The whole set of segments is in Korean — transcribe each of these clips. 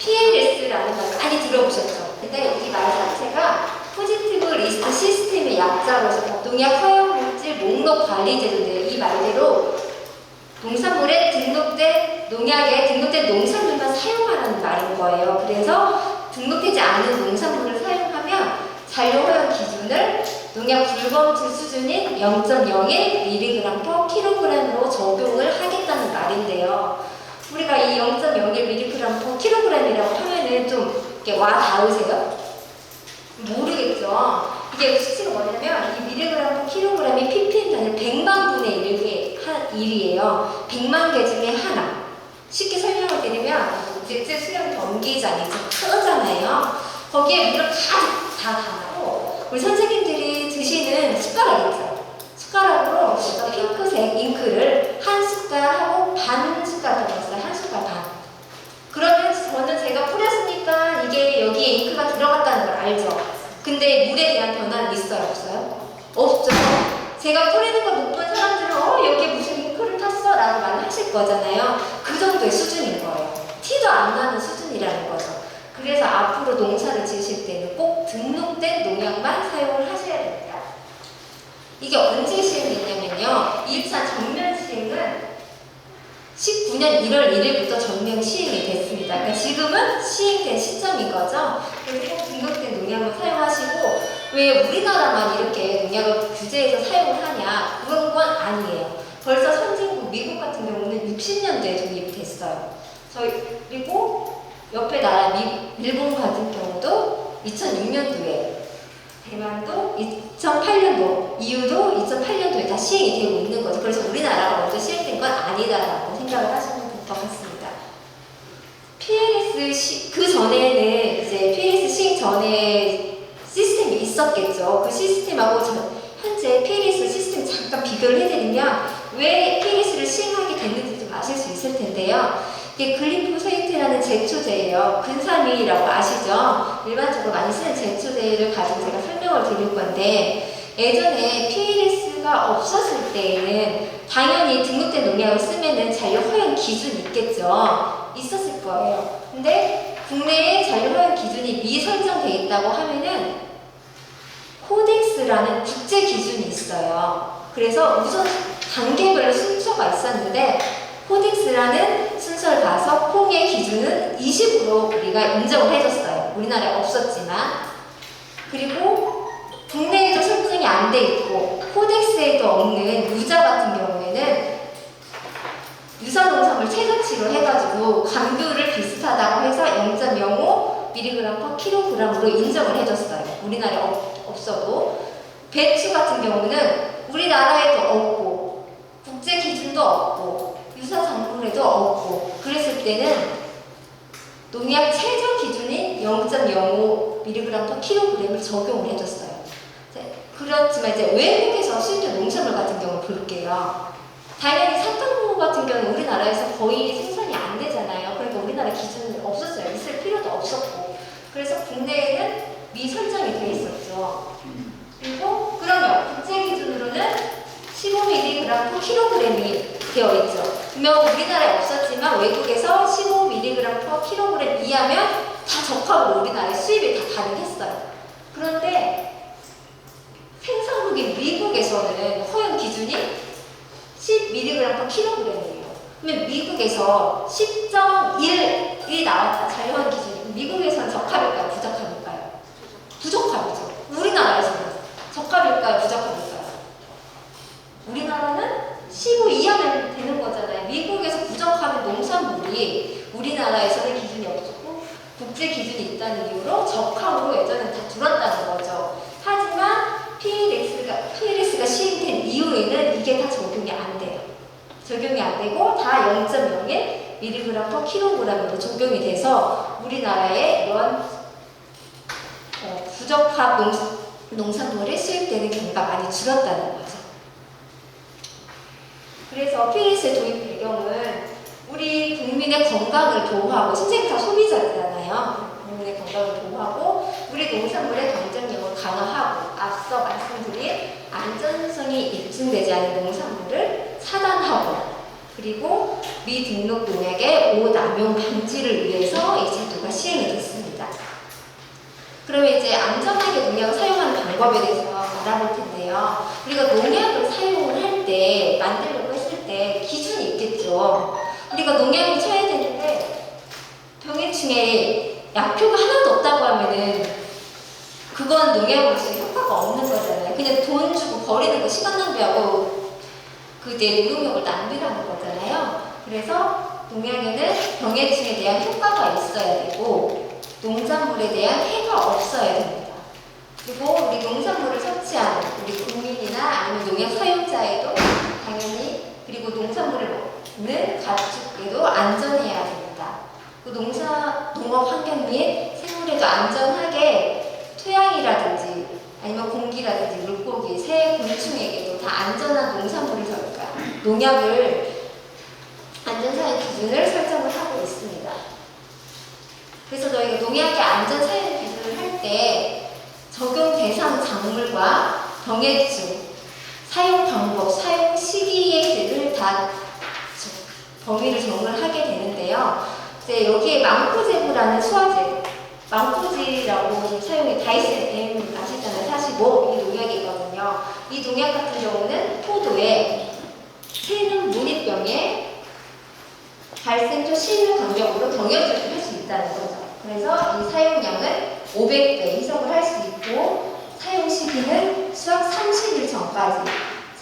PLS라는 말 많이 들어보셨죠? 근데 이 말 자체가 포지티브 리스트 시스템의 약자로서 농약 허용 물질 목록 관리 제도인데요. 이 말대로 농산물에 등록된 농약에 등록된 농산물만 사용하라는 말인 거예요. 그래서 등록되지 않은 농산물을 사용하면 잔류 허용 기준을 농약 불검출 수준인 0.01mg/kg으로 적용을 하겠다는 말인데요. 우리가 이 0.01mg/kg이라고 하면은 좀 이렇게 와 닿으세요? 모르겠죠. 이게 수치가 뭐냐면 이 mg/kg이 ppm 단위 100만 분의 1이에요. 100만 개 중에 하나. 쉽게 설명을 드리면 이제 수렴 전기장이죠. 크잖아요. 거기에 물을 다 담고 우리 선생님들이 드시는 숟가락 있죠. 숟가락으로 핑크색 잉크를 한 숟갈하고 반 숟갈 들어갔어요. 한 숟갈 반. 그러면 저는 제가 뿌렸으니까 이게 여기에 잉크가 들어갔다는 걸 알죠. 근데 물에 대한 변화는 있어요? 없어요? 없죠. 제가 뿌리는 걸 못 본 사람들은 여기에 무슨 잉크를 탔어? 라고 말을 하실 거잖아요. 그 정도의 수준인 거예요. 티도 안 나는 수준이라는 거죠. 그래서 앞으로 농사를 지으실 때는 꼭 등록된 농약만 사용을 하셔야 됩니다. 이게 언제 시행됐냐면요. 2차 전면 시행은 19년 1월 1일부터 전면 시행이 됐습니다. 그러니까 지금은 시행된 시점인 거죠. 그래서 꼭 등록된 농약을 사용하시고 왜 우리나라만 이렇게 농약을 규제해서 사용을 하냐? 그런 건 아니에요. 벌써 선진국 미국 같은 경우는 60년대에 도입이 됐어요. 그리고 옆에 나라 일본 같은 경우도 2006년도에 대만도 2008년도, EU도 2008년도에 다 시행이 되고 있는 거죠. 그래서 우리나라가 먼저 시행된 건 아니다라고 생각을 하시면 될 것 같습니다. PLS 그 전에는 이제 PLS 시행 전에 시스템이 있었겠죠. 그 시스템하고 현재 PLS 시스템 잠깐 비교를 해드리면 왜 PLS를 시행하게 됐는지 좀 아실 수 있을 텐데요. 이게 글리포세이트라는 제초제예요. 근사미라고 아시죠? 일반적으로 많이 쓰는 제초제를 가지고 제가 설명을 드릴 건데 예전에 PLS가 없었을 때에는 당연히 등록된 농약을 쓰면은 잔류 허용 기준이 있겠죠. 있었을 거예요. 근데 국내에 잔류 허용 기준이 미설정돼 있다고 하면은 코덱스라는 국제 기준이 있어요. 그래서 우선 단계별로 순서가 있었는데 코덱스라는 순서를 봐서 콩의 기준은 20으로 우리가 인정을 해줬어요. 우리나라에 없었지만. 그리고 국내에도 설정이 안 돼 있고 코덱스에도 없는 유자 같은 경우에는 유사농산물 최저치로 해가지고 감귤을 비슷하다고 해서 0.05mg/kg으로 인정을 해줬어요. 우리나라에 없어도. 배추 같은 경우는 우리나라에도 없고 국제 기준도 없고 유사작물에도 없고 그랬을 때는 농약 최저 기준인 0.05mg/kg을 적용을 해줬어요. 그렇지만 이제 외국에서 수입된 농산물 같은 경우 볼게요. 당연히 사탕무 같은 경우는 우리나라에서 거의 생산이 안 되잖아요. 그러니까 우리나라 기준은 없었어요. 있을 필요도 없었고. 그래서 국내에는 미설정이 되어 있었죠. 그리고 그러면 국제 기준으로는 15mg/kg이 되어 있죠. 그러면 우리나라에 없었지만 외국에서 15mg/kg 이하면 다 적합으로 우리나라에 수입이 다 가능했어요. 그런데 생산국인 미국에서는 허용 기준이 10mg/kg이에요. 그러면 미국에서 10.1이 나왔다. 잔류허용 기준이. 미국에서는 적합일까요? 부적합일까요? 부적합이죠. 우리나라에서는 적합일까요? 부적합일까요? 우리나라는 15 이하면 되는 거잖아요. 미국에서 부적합한 농산물이 우리나라에서는 기준이 없었고 국제 기준이 있다는 이유로 적합으로 예전엔 다 들었다는 거죠. 하지만 PLS가 시행된 이후에는 이게 다 적용이 안 돼요. 적용이 안 되고 다 0.01mg/kg으로 적용이 돼서 우리나라에 이런 부적합 농산물이 수입되는 경우가 많이 줄었다는 거죠. 그래서 PLS의 도입 배경은 우리 국민의 건강을 보호하고 선생님 다 소비자잖아요. 국민의 건강을 보호하고 우리 농산물의 경쟁력을 강화하고 앞서 말씀드린 안전성이 입증되지 않은 농산물을 차단하고 그리고 미등록 농약의 오남용 방지를 위해서 이 제도가 그러면 이제 안전하게 농약을 사용하는 방법에 대해서 알아볼 텐데요. 우리가 농약을 사용을 할 때, 만들려고 했을 때 기준이 있겠죠. 우리가 농약을 쳐야 되는데 병해충에 약효가 하나도 없다고 하면은 그건 농약으로서 효과가 없는 거잖아요. 그냥 돈 주고 버리는 거 시간 낭비하고 그내 노동력을 낭비하는 거잖아요. 그래서 농약에는 병해충에 대한 효과가 있어야 되고 농작물에 대한 해가 없어야 됩니다. 그리고 우리 농산물을 섭취하는 우리 국민이나 아니면 농약 사용자에도 당연히 그리고 농산물을 먹는 가축에도 안전해야 됩니다. 그 농업 환경 및 생물에도 안전하게 토양이라든지 아니면 공기라든지 물고기, 새, 곤충에게도 다 안전한 농산물을 그러니까 농약을 안전사용 기준을 설정을 하고 있습니다. 그래서 저희가 농약의 안전사용 기준을 할 때 적용 대상 작물과 병해충, 사용 방법, 사용 시기들을 다 범위를 정을 하게 되는데요. 이제 여기에 망토제부라는 수화제, 망토지라고 사용해 다이센 아시잖아요. 45 이 농약이거든요. 이 농약 같은 경우는 포도에 새는 무늬병에 발생조 신유 강력으로 병역조를 할 수 있다는 거죠. 그래서 이 사용량은 500배 희석을 할 수 있고 사용 시기는 수확 30일 전까지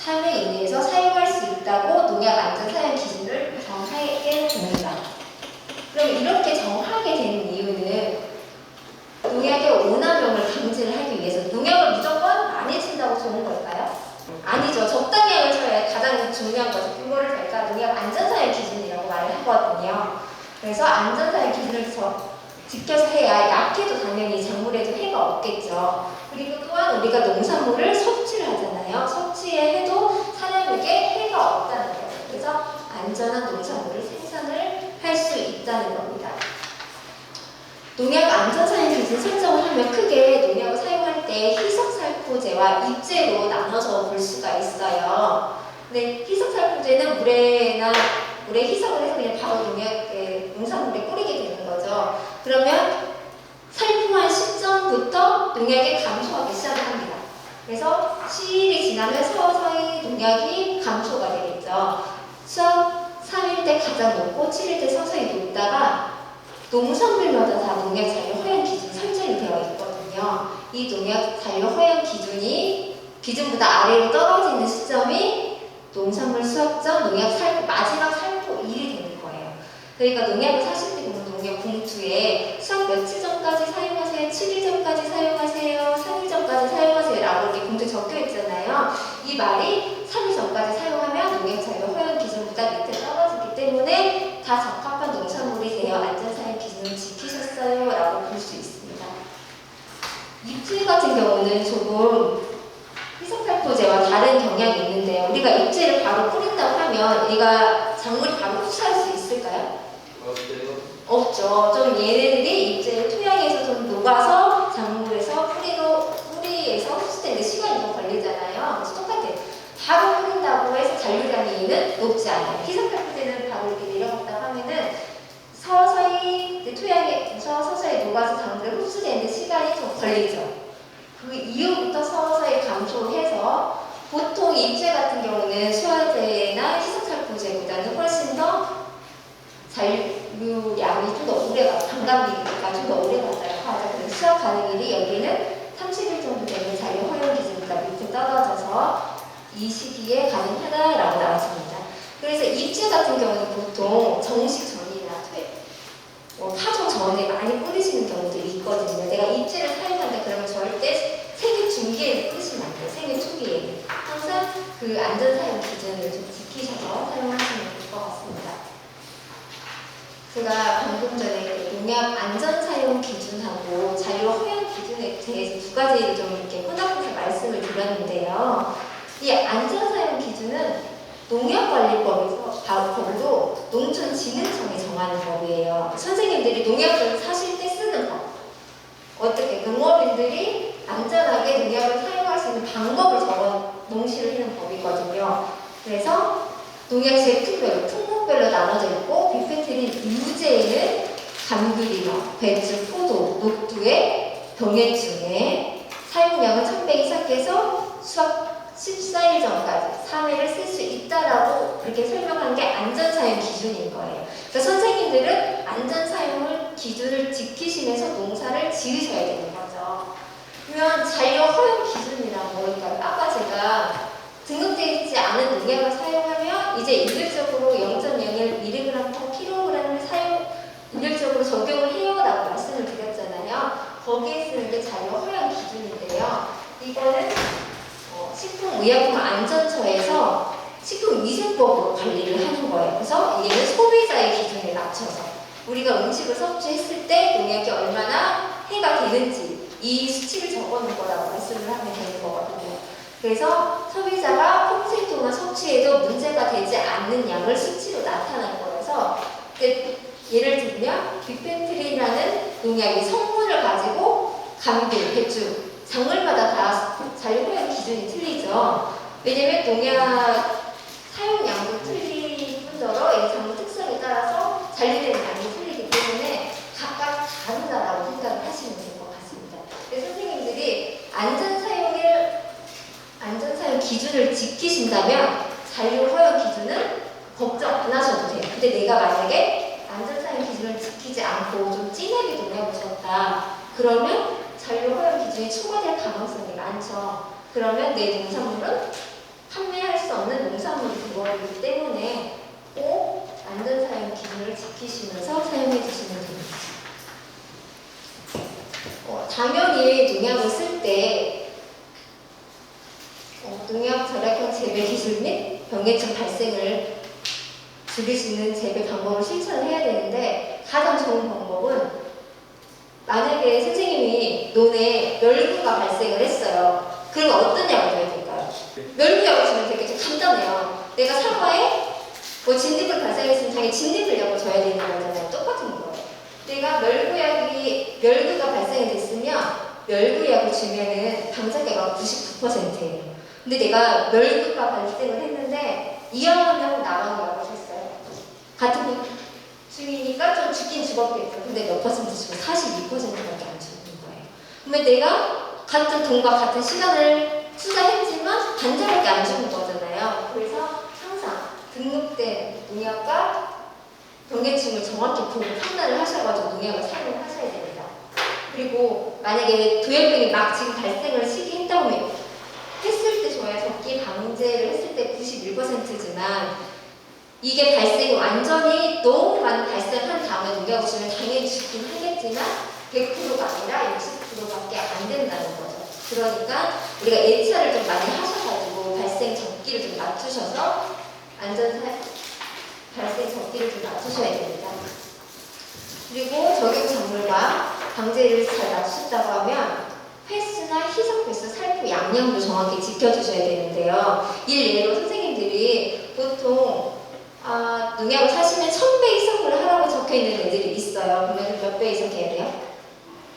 3회 이내에서 사용할 수 있다고 농약 안전 사용 기준을 정하게 됩니다. 그럼 이렇게 정하게 되는 이유는 농약의 오남용을 방지를 하기 위해서 농약을 무조건 많이 친다고 좋은 걸까요? 아니죠. 적당량을 쳐야 가장 중요한 거죠. 그거를 저희가 농약 안전사용 기준이라고 말을 하거든요. 그래서 안전사용 기준을 지켜서 해야 약해도 당연히 작물에도 해가 없겠죠. 그리고 또한 우리가 농산물을 섭취를 하잖아요. 섭취해도 사람에게 해가 없다는 거죠. 그래서 안전한 농산물을 생산을 할 수 있다는 겁니다. 농약 안전사용 기준 설정을 하면 크게 농약을 사용할 때 희석살포제와 입제로 나눠서 볼 수가 있어요. 근데 희석살포제는 물에 희석을 해서 그냥 바로 농산물에 뿌리게 되는 거죠. 그러면 살포한 시점부터 농약이 감소하기 시작을 합니다. 그래서 시일이 지나면 서서히 농약이 감소가 되겠죠. 수확 3일 때 가장 높고 7일 때 서서히 높다가 농산물마다 다 농약 잔류 허용 기준이 설정이 되어 있거든요. 이 농약 잔류 허용 기준보다 아래로 떨어지는 시점이 농산물 수확 전 농약 마지막 살포일이 되는 거예요. 그러니까 농약을 사실 때 보면 농약 봉투에 수확 며칠 전까지 사용하세요, 7일 전까지 사용하세요, 3일 전까지 사용하세요 라고 이렇게 봉투에 적혀 있잖아요. 이 말이 3일 전까지 사용하면 농약 잔류 허용 기준보다 밑에 떨어지기 때문에 다 적합한 농산물이 되어 안전사용 기준을 지키셨어요 라고 볼 수 있습니다. 입질 같은 경우는 조금 희석살포제와 다른 경향이 있는데요. 우리가 입질을 바로 뿌린다고 하면 우리가 작물이 바로 흡수할 수 있을까요? 없죠. 좀 얘네들이 입질 토양에서 좀 녹아서 작물에서 뿌리에서 흡수되는데 시간이 좀 걸리잖아요. 그래서 똑같아요. 바로 뿌린다고 해서 잔류량이 높지 않아요. 희석살포제는 바로 이렇게 내려갔다고 하면은 서서히 토양에서 서서히 녹아서 작물에 흡수되는데 시간이 좀 걸리죠. 그 이후부터 서서히 감소해서 보통 입질 같은 경우는 수화제나 희석살포제보다는 훨씬 더 잔류량이 좀 더 오래 가요. 반감기가 좀 더 오래 간다고 하죠. 그래서 수확 가능일이 여기는 30일 정도 되는 잔류 허용 기준보다 밑에 떨어져서 이 시기에 가능하다라고 나왔습니다. 그래서 입질 같은 경우는 보통 정식 전이나 파종 전에 많이 뿌리시는 경우들이 있거든요. 내가 입질을 사용한다 그러면 절대 생육 중기에 뿌리시면 안 돼요. 생육 초기에 항상 그 안전사용 기준을 좀 지키셔서 사용하시면 될 것 같습니다. 제가 방금 전에 농약 안전사용 기준하고 잔류 허용 기준에 대해서 두 가지를 좀 이렇게 혼합해서 말씀을 드렸는데요. 이 안전사용 기준은 농약관리법에서 법으로 농촌진흥청이 정하는 법이에요. 선생님들이 농약을 사실 때 쓰는 법. 어떻게 농업인들이 안전하게 농약을 사용할 수 있는 방법을 농시를 하는 법이거든요. 그래서 농약 제품별로, 품목별로 나눠져 있고 비페트린 유제에는 감귤이나 배추, 포도, 녹두에 병해충의 사용량은 1000배 이상께서 수확 14일 전까지 3회를 쓸 수 있다라고 그렇게 설명한 게 안전사용 기준인 거예요. 그러니까 선생님들은 안전사용을 기준을 지키시면서 농사를 지으셔야 되는 거죠. 그러면 잔류 허용 기준이란 뭘까요? 아까 제가 등록되어 있지 않은 농약을 사용하면 이제 일률적으로 0.01mg/kg을 일률적으로 적용을 해요라고 말씀을 드렸잖아요. 거기에 쓰는 게 잔류 허용 기준인데요. 이거는 식품의약품안전처에서 식품위생법으로 관리를 하는 거예요. 그래서 얘는 소비자의 기준에 맞춰서 우리가 음식을 섭취했을 때 농약이 얼마나 해가 되는지 이 수치를 적어놓은 거라고 말씀을 하면 되는 거거든요. 그래서 소비자가 평생 동안 섭취해도 문제가 되지 않는 양을 수치로 나타낸 거라서 예를 들면 비펜트린이라는 농약의 성분을 가지고 감귤, 배추, 작물마다 다 잔류 허용 기준이 틀리죠. 왜냐면 농약 사용량도 틀릴 뿐더러 이 작물 특성에 따라서 잔류되는 양이 틀리기 때문에 각각 다르다라고 생각을 하시면 될 것 같습니다. 그래서 선생님들이 안전사용 기준을 지키신다면 잔류 허용 기준은 걱정 안 하셔도 돼요. 근데 내가 만약에 안전사용 기준을 지키지 않고 좀 진하게 농약을 줬다. 그러면 잔류 허용 기준이 초과될 가능성이 많죠. 그러면 내 농산물은 판매할 수 없는 농산물이 되어버리기 때문에 꼭 안전사용 기준을 지키시면서 사용해 주시면 됩니다. 당연히 농약을 쓸 때 농약 절약형 재배 기술 및 병해충 발생을 줄일 수 있는 재배 방법을 실천을 해야 되는데 가장 좋은 방법은 만약에 선생님이 논에 멸구가 발생을 했어요. 그러면 어떤 약을 줘야 될까요? 멸구약을 주면 되게 좀 간단해요. 내가 사과에 진딧물 발생했으면 당연히 진딧물약을 줘야 되는 거잖아요. 똑같은 거예요. 내가 멸구가 발생이 됐으면 멸구약을 주면은 방사계가 99%예요. 근데 내가 멸구가 발생을 했는데 2여 명 나간 약을 줬어요. 같은 중이니까 좀 죽긴 죽었겠죠. 근데 몇 퍼센트 주고 42%밖에 안 죽는 거예요. 그러면 내가 같은 돈과 같은 시간을 투자했지만 반절밖에 안 죽는 거잖아요. 그래서 항상 등록된 농약과 병해충을 정확히 보고 판단을 하셔가지고 농약을 사용을 하셔야 됩니다. 그리고 만약에 도열병이 막 지금 발생을 시기했다고 했을 때 줘야 적기 방제를 했을 때 91%지만 이게 발생이 완전히 너무 많이 발생한 다음에 농약을 주면 당연히 죽긴 하겠지만 100%가 아니라 60%밖에 안 된다는 거죠. 그러니까 우리가 예찰을 좀 많이 하셔가지고 발생 적기를 좀 낮추셔서 발생 적기를 좀 낮추셔야 됩니다. 그리고 적용 작물과 방제를 잘 낮추셨다고 하면 횟수나 희석 횟수, 살포 양념도 정확히 지켜주셔야 되는데요. 일례로 선생님들이 보통 농약을 사시면 1000배 이상을 하라고 적혀있는 애들이 있어요. 그러면 몇 배 이상 해야 돼요?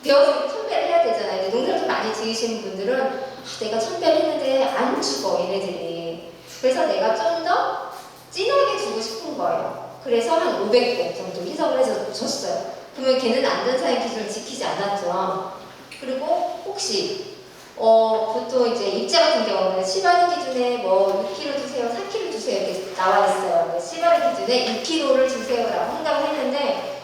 배워서 1000배를 해야 되잖아요. 근데 농사를 좀 많이 지으시는 분들은 내가 1000배를 했는데 안 죽어 얘네들이. 그래서 내가 좀 더 진하게 주고 싶은 거예요. 그래서 한 500배 정도 희석을 해서 줬어요. 그러면 걔는 안전사용 기준을 지키지 않았죠. 그리고 혹시 보통 이제 입자 같은 경우는 시바리 기준에 6kg 주세요, 4kg 주세요 이렇게 나와 있어요. 시바리 기준에 2kg를 주세요라고 생각을 했는데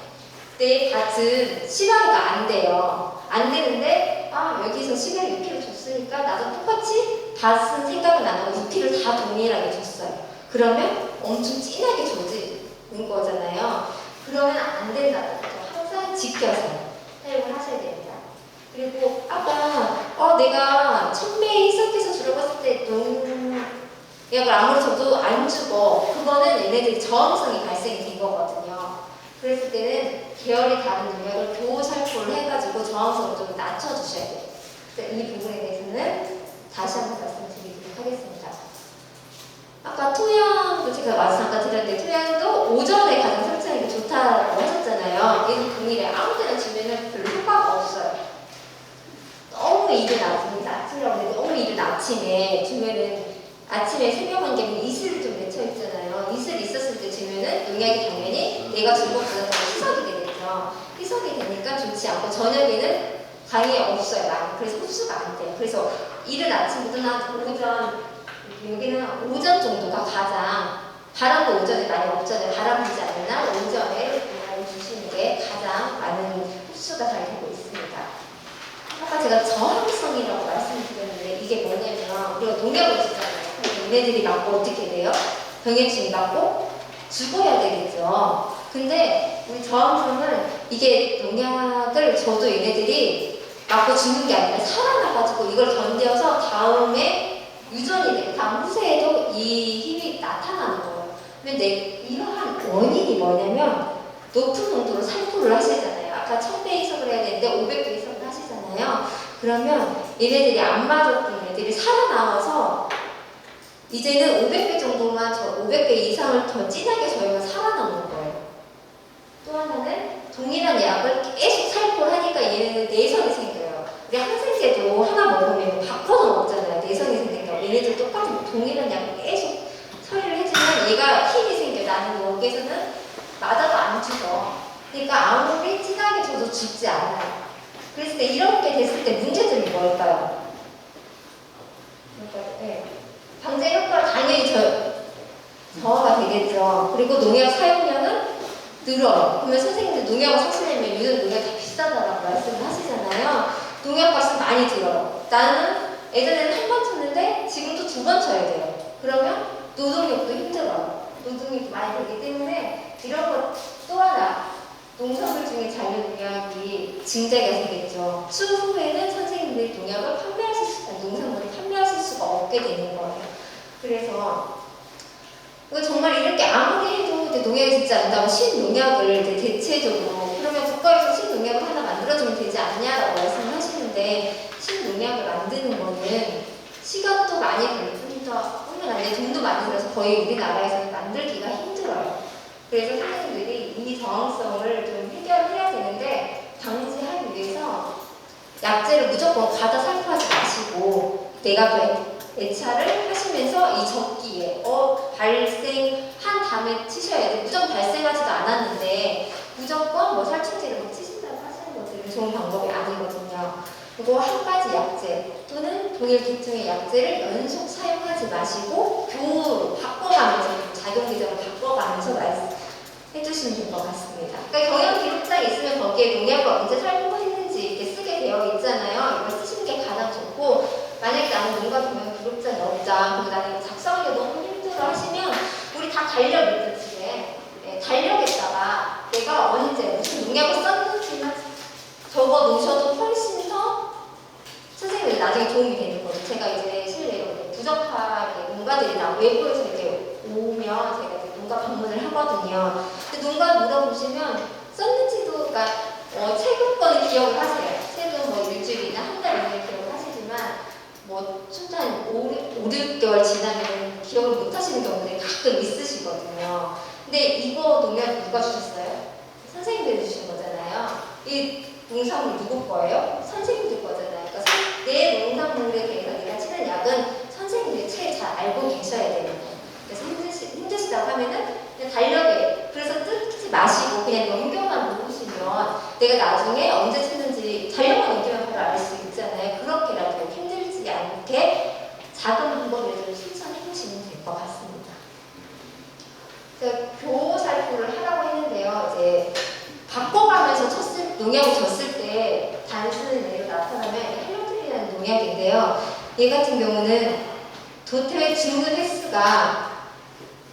내 밭은 시바리가 안 돼요. 안 되는데 여기서 시바리 6kg 줬으니까 나도 똑같이 밭은 생각은 안 하고 6kg 다 동일하게 줬어요. 그러면 엄청 진하게 줘지는 거잖아요. 그러면 안 된다는 거죠. 항상 지켜서 사용을 하셔야 됩니다. 그리고 아까 내가 1000배 희석해서 주라고 했을 때 농약을 아무리 줘도 안 죽어. 그거는 얘네들이 저항성이 발생이 된 거거든요. 그랬을 때는 계열이 다른 농약을 보호살포를 해가지고 저항성을 좀 낮춰주셔야 돼요. 이 부분에 대해서는 다시 한번 말씀드리도록 하겠습니다. 아까 토양도 제가 아까 드렸는데 토양도 오전에 가장 설치하는 게 좋다고 하셨잖아요. 얘는 동일해. 아무 때나 주면은 별로 효과가 없어요. 너무 이른 아침이라고 해도 너무 이른 아침에 주면은 아침에 생명한 게 이슬이 좀 맺혀 있잖아요. 이슬이 있었을 때 주면은 농약이 당연히 내가 준 것보다 더 희석이 되겠죠. 희석이 되니까 좋지 않고 저녁에는 강이 없어요. 많이. 그래서 흡수가 안 돼요. 그래서 이른 아침부터 한 오전, 여기는 오전 정도가 가장, 바람도 오전에 많이 없잖아요. 바람 불지 않는 날 오전에 많이 주시는 게 가장 많은 흡수가 잘 되고 있습니다. 아까 제가 저항성이라고 말씀드렸는데 이게 뭐냐면 우리가 농약을 주잖아요. 얘네들이 맞고 어떻게 돼요? 병해충이 맞고 죽어야 되겠죠. 근데 우리 저항성은 이게 농약을 줘도 얘네들이 맞고 죽는 게 아니라 살아나가지고 이걸 견뎌서 다음에 유전이 되고 다음 후세에도 이 힘이 나타나는 거예요. 근데 이러한 원인이 뭐냐면 높은 농도로 살포를 하시잖아요. 아까 1000배 이상을 해야 되는데 500배 이상을 하시잖아요. 그러면 얘네들이 안 맞았던 애들이 살아나와서 이제는 500배 정도만 500배 이상을 더 진하게 저희가 살아남는 거예요. 또 하나는 동일한 약을 계속 살포를 하니까 얘네는 내성이 생겨요. 우리 항생제도 하나 먹으면 바꿔서 먹잖아요. 내성이 생긴다고. 얘네들 똑같은 동일한 약을 계속 처리를 해주면 얘가 힘이 생겨. 나는 여기에서는 맞아도 안 죽어. 그러니까 아무리 진하게 줘도 죽지 않아요. 그랬을 때 이렇게 됐을 때 문제점이 뭘까요? 네. 방제 효과가 당연히 저하가 되겠죠. 그리고 농약 사용량은 늘어요. 그러면 선생님들 농약을 사시려면 요즘 농약 다 비싸다라고 말씀을 하시잖아요. 농약 값은 많이 들어요. 나는 예전에는 한 번 쳤는데 지금도 2번 쳐야 돼요. 그러면 노동력도 힘들어요. 노동력이 많이 들기 때문에 이런 것 또 하나 농산물 중에 잔류 농약이 증대가 되겠죠. 추후에는 선생님들이 농약을 판매하실 수, 농산물을 판매하실 수가 없게 되는 거예요. 그래서 정말 이렇게 아무리 해도 농약이 듣지 않는다고 신농약을 대체적으로 그러면 국가에서 신농약을 하나 만들어주면 되지 않냐라고 말씀을 하시는데 신농약을 만드는 거는 시간도 많이 걸리고 뿐만 아니라 돈도 많이 들어서 거의 우리나라에서는 만들기가 힘들어요. 그래서 선생님들이 이 저항성을 좀 해결해야 되는데 방지하기 위해서 약재를 무조건 가다 살포하지 마시고 내가 애차를 하시면서 이 적기에 발생한 다음에 치셔야 돼요. 무조건 발생하지도 않았는데 무조건 뭐 살충제를 막 치신다고 하시는 것들은 좋은 방법이 아니거든요. 그리고 한 가지 약재 또는 동일 계통의 약재를 연속 사용하지 마시고 교로 바꿔가면서 작용 기전을 바꿔가면서 해주시면 될 것 같습니다. 그러니까 경영 기록장이 있으면 거기에 농약을 언제 살포했는지 이렇게 쓰게 되어 있잖아요. 이걸 쓰시는 게 가장 좋고 만약에 나는 농가 경영 기록장이 없다. 그리고 나는 이거 작성하기가 너무 힘들어 하시면 우리 다 달력 있죠 집에. 네, 달력에다가 내가 언제 무슨 농약을 썼는지만 적어 놓으셔도 훨씬 더 선생님들이 나중에 도움이 되는 거죠. 제가 이제 실례로 부적하게 농가들이 외부에서 이렇게 오면 제가 이제 농가 방문을 하거든요. 근데 농가 물어보시면 썼는지도 그러니까 최근 거는 기억을 하세요. 최근 뭐 일주일이나 한 달 이내 기억을 하시지만 뭐 한 5, 6개월 지나면 기억을 못 하시는 경우들이 가끔 있으시거든요. 근데 이거 농약 누가 주셨어요? 선생님들이 주신 거잖아요. 이 농산물 누구 거예요? 선생님들 거잖아요. 그러니까 내 농산물에 대해서 내가 치는 약은 선생님들이 제일 잘 알고 계셔야 되는 거예요. 그래서 힘드시다고 하면은 그냥 달력에 그래서 뜯지 마시고 그냥 넘겨만 놓으시면 내가 나중에 언제 치는지 달력만 넘기면 바로 알 수 있잖아요. 그렇게라도 힘들지 않게 작은 방법을 실천해 보시면 될 것 같습니다. 교호 살포를 하라고 했는데요. 이제 바꿔가면서 농약을 줬을 때 단순한 예로 나타나면 헬로트리라는 농약인데요. 얘 같은 경우는 도태의 죽는 횟수가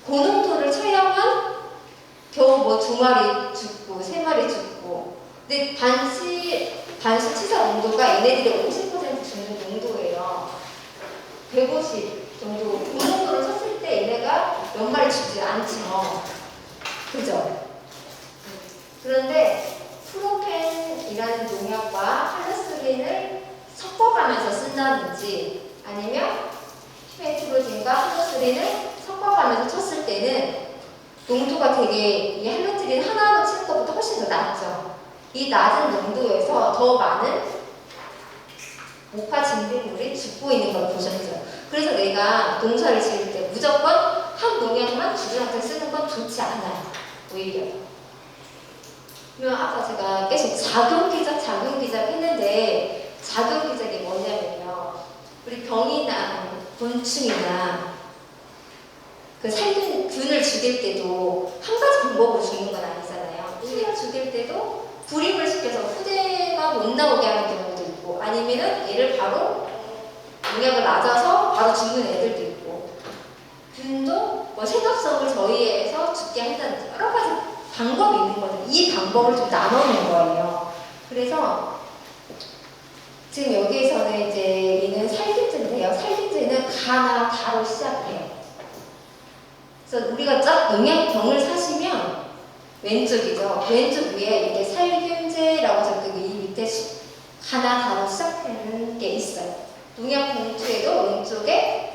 고농도를 쳐야만 겨우 뭐 2마리 죽고 3마리 죽고 근데 반수 치사 농도가 얘네들이 50% 죽는 농도예요. 150 정도 고농도를 쳤을 때 얘네가 몇 마리 죽지 않죠. 그죠? 그런데 프로펜이라는 농약과 할로스린을 섞어가면서 쓴다든지 아니면 히메트로진과 할로스린을 섞어가면서 쳤을 때는 농도가 되게 이 할로스린 하나로 치는 것보다 훨씬 더 낮죠. 이 낮은 농도에서 더 많은 목화 진딧물이 죽고 있는 걸 보셨죠. 그래서 내가 농사를 지을 때 무조건 한 농약만 주구장창 쓰는 건 좋지 않아요. 오히려. 그러면 아까 제가 계속 작용기작 했는데 작용기작이 뭐냐면요. 우리 병이나 곤충이나 그 살균 균을 죽일 때도 한 가지 방법으로 죽는 건 아니잖아요. 우리가 죽일 때도 불입을 시켜서 후대가 못 나오게 하는 경우도 있고 아니면은 얘를 바로 농약을 맞아서 바로 죽는 애들도 있고 균도 뭐 생각성을 저희에서 죽게 한다든지 여러 가지 방법이 있는 거죠. 이 방법을 좀 나눠놓은 거예요. 그래서 지금 여기에서는 이제 얘는 살균제인데요. 살균제는 가나 다로 시작해요. 그래서 우리가 쫙 농약병을 사시면 왼쪽이죠. 왼쪽 위에 이렇게 살균제라고 적혀있고 이 밑에 가나 다로 시작하는 게 있어요. 농약 봉투에도 왼쪽에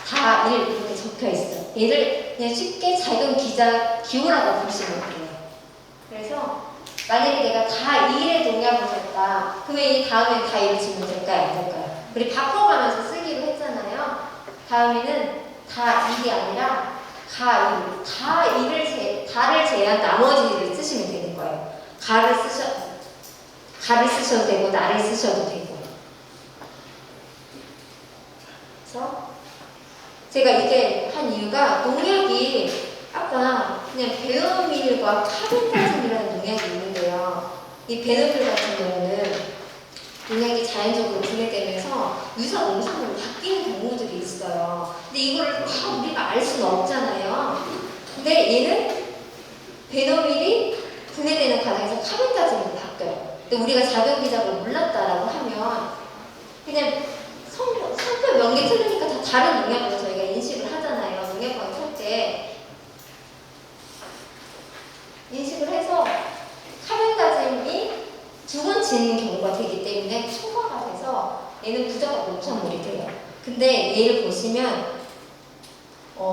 다 1 이렇게 적혀있어요. 얘를 그냥 쉽게 작은 기호라고 보시면 돼요. 그래서 만약에 내가 다 2의 농약을 줬다. 그러면 이 다음에 다 1을 주면 될까요? 안 될까요? 우리 바꿔가면서 쓰기로 했잖아요. 다음에는 다 1이 아니라 다를 제한 나머지를 쓰시면 되는 거예요. 가를 쓰셔도 되고 나를 쓰셔도 되고. 그래서 제가 이게 한 이유가 농약이 아까 그냥 베노밀과 카벤타진이라는 농약이 있는데요. 이 베노밀 같은 경우는 농약이 자연적으로 분해되면서 유사 농산물로 바뀌는 경우들이 있어요. 근데 이거를 다 우리가 알 수는 없잖아요. 근데 얘는 베노밀이 분해되는 과정에서 카벤타진으로 바뀌어요. 근데 우리가 작용기작을 몰랐다라고 하면 그냥 성표 명기 틀리니까 다 다른 농약으로 저희가 인식을 하잖아요. 농약방을 살 때 인식을 해서 카벤다짐이 두 번 지는 경우가 되기 때문에 초과가 돼서 얘는 부적합 농산물이 돼요. 근데 얘를 보시면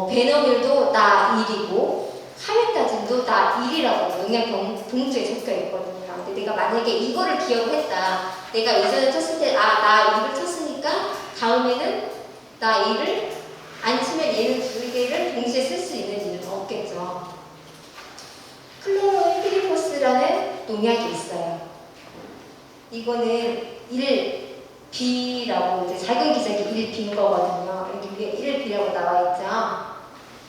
베너밀도 나 1이고 카벤다짐도 나 1이라고 농약 봉투에 적혀 있거든요. 근데 내가 만약에 이거를 기억했다. 내가 예전에 쳤을 때 나 2를 쳤으니까 다음에는 나 2를 안 치면 얘는 두 개를 동시에 쓸 수 있는 일은 없겠죠. 클로로피리포스라는 농약이 있어요. 이거는 1B라고 이제 작은 기작이 1B인 거거든요. 여기 위에 1B라고 나와 있죠.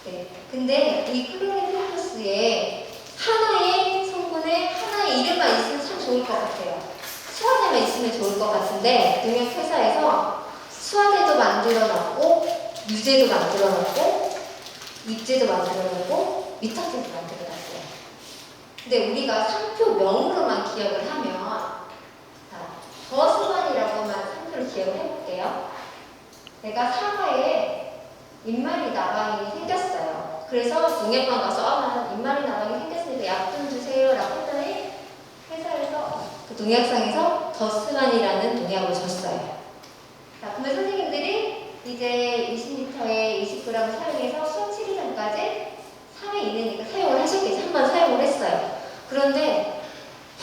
네. 근데 이 클로로피리포스에 하나의 성분에 하나의 이름만 있으면 참 좋을 것 같아요. 수화제만 있으면 좋을 것 같은데 농약 회사에서 수화제도 만들어놨고 유제도 만들어놨고 입제도 만들어놨고 미탁제도 만들어놨어요. 근데 우리가 상표명으로만 기억을 하면 저수만이라고만 상표를 기억을 해볼게요. 내가 사과에 입마리 나방이 생겼어요. 그래서 농약방 가서 난 입마리 나방이 생겼으니까 약 좀 주세요 라고 했더니 회사에서 그 농약상에서 더스만이라는 농약을 줬어요. 자, 그러면 선생님들이 이제 20리터에 20g 사용해서 수업 7일 전까지 3회 이내니까 사용을 하셨겠지. 한 번 사용을 했어요. 그런데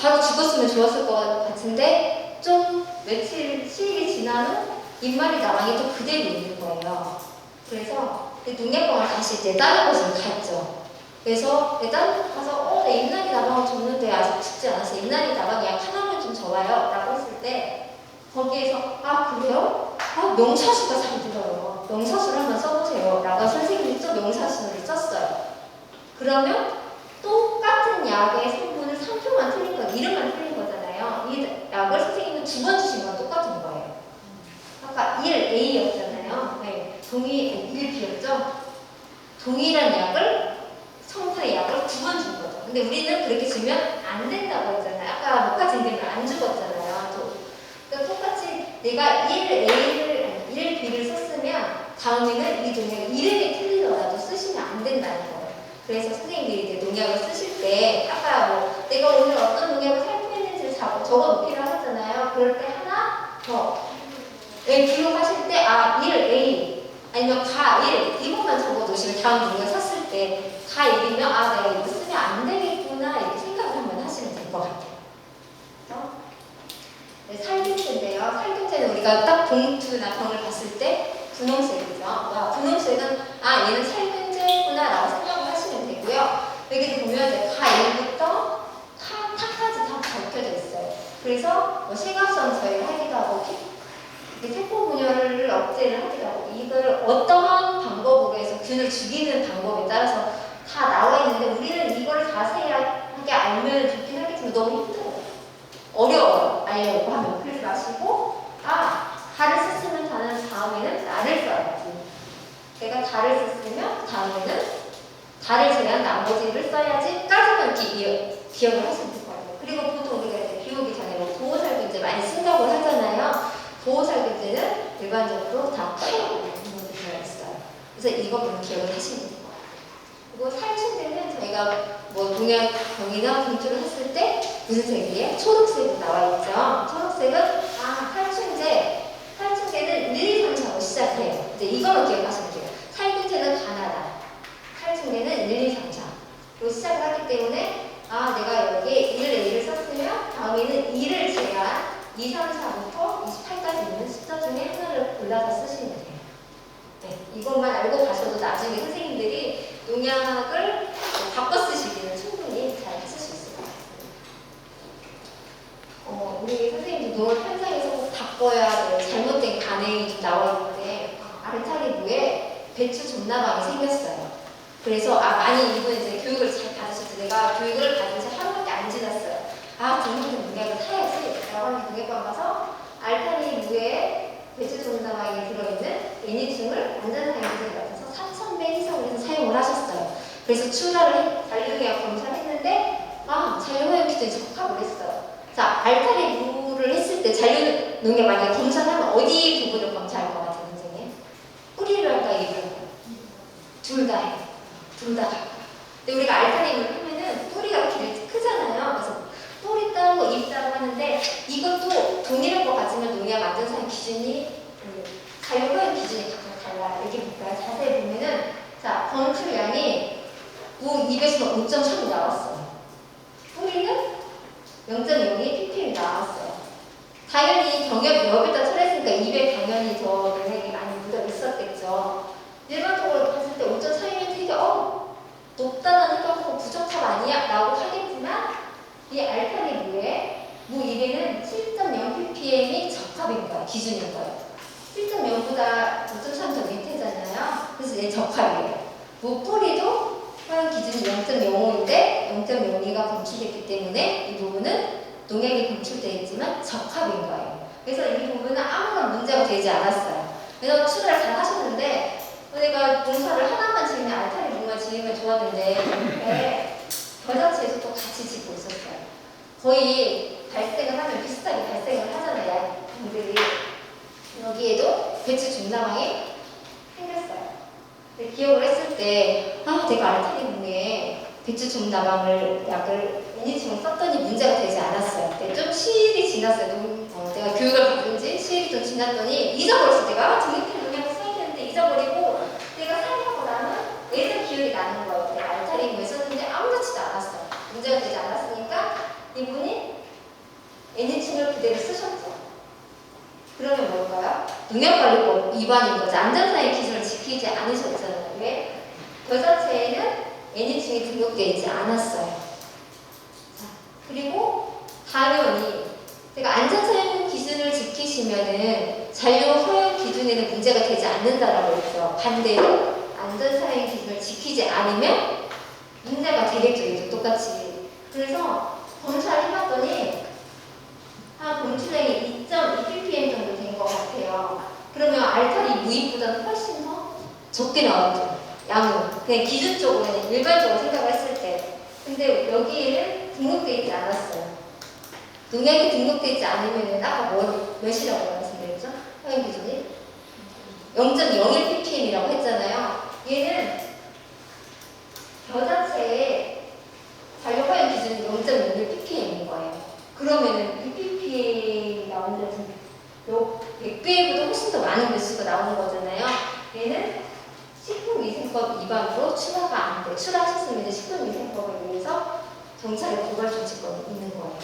바로 죽었으면 좋았을 것 같은데 좀 며칠 시일이 지난 후 입마리 나방이 또 그대로 있는 거예요. 그래서 농약방을 다시 이제 다른 곳으로 갔죠. 그래서 일단 가서 내 입마리 나방을 줬는데 아직 죽지 않았어. 입마리 나방 약 하나만 좀 줘봐요 라고 했을 때 거기에서 그래요? 명사수가 잘 들어요. 명사수를 한번 써보세요 라고 선생님이 또 명사수를 썼어요. 그러면 똑같은 약의 성분을 상표만 틀린 건 이름만 틀린 거잖아요. 이 약을 선생님은 두 번 주신 건 똑같은 거예요. 아까 1A였잖아요. 네. 1B였죠? 동일한 약을 성분의 약을 두 번 준 거죠. 근데 우리는 그렇게 주면 안 된다고 했잖아요. 아까 목화진들은 안 죽었잖아요. 그러니까 똑같이 내가 1B를 썼으면 다음에는 이 농약 이름이 틀리더라도 쓰시면 안 된다는 거예요. 그래서 선생님들이 이제 농약을 쓰실 때 아까 내가 오늘 어떤 농약을 살포했는지를 적어놓기로 하잖아요. 그럴 때 하나 더 기록하실 때 1A 아니면 가 1 이것만 적어놓으시면 다음 농약 샀을 때 가 1이면 내가 이거 쓰면 안 되겠구나 이렇게 생각을 한번 하시면 될 것 같아요. 네, 살균제인데요. 살균제는 우리가 딱 봉투나 병을 봤을 때 분홍색이죠. 분홍색은 얘는 살균제구나 라고 생각을 하시면 되고요. 여기도 보면 이제 가 1부터 탁 그래서 뭐 생합선 저희하기도 하고 세포 분열을 억제를 하기도 하고 이걸 어떠한 방법으로 해서 균을 죽이는 방법에 따라서 다 나와 있는데 우리는 이걸 자세하게 알면 좋긴 하겠지만 너무 힘들어요. 어려워요. 알려고 하면. 그러지 마시고 달을 썼으면 다음에는 나를 써야지. 내가 달을 썼으면 다음에는 달을 제외한 나머지를 써야지까지만 기억을 하시면 될 거예요. 그리고 보통 우리가 이제 비 오기 전에 뭐 보호살균제 많이 쓴다고 하잖아요. 보호살균제는 일반적으로 다 파이어가 있는 들어 있어요. 그래서 이것만 기억을 하시면 될 거예요. 그리고 살충제는 저희가 뭐 농약병이나 분투를 했을 때 무슨 색이에요? 초록색으로 나와 있죠. 초록색은 살충제는 1, 2, 3, 4로 시작해요. 이제 이거만 기억하시면 돼요. 살균제는 가나다. 살충제는 1, 2, 3, 4로 시작을 하기 때문에 내가 여기에 1을 썼으면 다음에는 2를 제한 2, 3, 4부터 28까지 있는 숫자 중에 하나를 골라서 쓰시면 돼요. 네, 이것만 알고 가셔도 나중에 선생님들이 농약을 바꿔 쓰시기는 충분히 잘 하실 수 있을 것 같아요. 우리 선생님도 농업 현장에서 꼭 바꿔야 될 잘못된 간행이 좀 나와 있는데 알타리부에 배추 존나방이 생겼어요. 그래서 많이 이분 이제 교육을 잘 받으셨죠. 내가 교육을 받은 지 하루밖에 안 지났어요. 정말 농약을 타야지 라고 하는 농약방 가서 알타리부에 배추 존나방에 들어있는 N이층을 안전사용 기준에 맞춰서 3,000배 희석을 해서 사용을 하셨어요. 그래서 잔류농약 검사를 했는데 잔류농약 기준이 적합을 했어요. 자, 알타리부를 했을 때 잔류농약 만약에 검사를 하면 어디 부분을 검사할 것 같아요, 선생님? 뿌리를 할까, 잎을 할까? 둘 다 해요. 둘 다 할까? 근데 우리가 알타리부를 하면은 뿌리가 크잖아요. 그래서 뿌리 따고 잎 따고 하는데 이것도 동일한 것 같지만 농약 안전사용 기준이 잔류농약 기준이 각각 달라요. 이렇게 볼까요? 자세히 보면은 검출량이 잎에서 5.3이 나왔어요. 뿌리는 0.02 ppm이 나왔어요. 당연히 병엽이 옆에다 처리했으니까 입에 당연히 더 농약이 많이 묻어 있었겠죠. 일반적으로 봤을 때 5.3이면 되게 높다는 생각하고 부적합 아니야? 라고 하겠지만 이 알타리부에 잎에는 7.0 ppm이 적합인 거예요. 기준인 거예요. 7.0보다 5.3 더 밑에잖아요. 그래서 얘 적합이에요. 뿌리도 허용 기준이 0.05인데 0.02가 검출됐기 때문에 이 부분은 농약이 검출되어 있지만 적합인 거예요. 그래서 이 부분은 아무런 문제가 되지 않았어요. 그래서 추가를 잘 하셨는데 내가 농사를 하나만 지으면 알타리부만 지으면 좋았는데 겨자치에서 또 같이 짓고 있었어요. 거의 발생을 하면 비슷하게 발생을 하잖아요. 분들이 여기에도 배추 중나방이 생겼어요. 기억을 했을 때 내가 알타리부에 배추 중나방을 약을 N이층을 썼더니 문제가 되지 않았어요. 근데 좀 시일이 지났어요. 내가 교육을 받은 지 시일이 좀 지났더니 잊어버렸어. 내가 정리된 농약을 써야 되는데 잊어버리고 내가 사용하고 나면 예전 기억이 나는 거예요. 내가 알타리부에 썼는데 아무렇지도 않았어요. 문제가 되지 않았으니까 이분이 N이층을 그대로 쓰셨죠. 그러면 뭘까요? 농약관리법 위반인 거죠. 안전사의 기준을 지키지 않으셨잖아요. 왜? 겨자체에는 N이층이 등록되어 있지 않았어요. 자, 그리고 당연히 제가 안전사용 기준을 지키시면은 잔류 허용 기준에는 문제가 되지 않는다라고 했죠. 반대로 안전사용 기준을 지키지 않으면 문제가 되겠죠. 이도 똑같이. 그래서 검사를 해봤더니 검출량이 2.2 ppm 정도 된 것 같아요. 그러면 알타리 무잎보다는 훨씬 더 적게 나왔죠. 양은. 그냥 기준적으로는 일반적으로 생각을 했을 때. 근데 여기에는 등록되어 있지 않았어요. 농약이 등록되어 있지 않으면 아까 몇이라고 말씀드렸죠? 허용 기준이? 0.01 ppm이라고 했잖아요. 얘는 겨자체의 잔류 허용 기준이 0.01 ppm인 거예요. 그러면은 이 ppm 나온 데는 100배보다 훨씬 더 많은 배수가 나오는 거잖아요. 얘는 식품위생법 위반으로 추가가 안 돼. 추가하셨으면 이제 식품위생법에 의해서 경찰에 고발 조치권이 있는 거예요.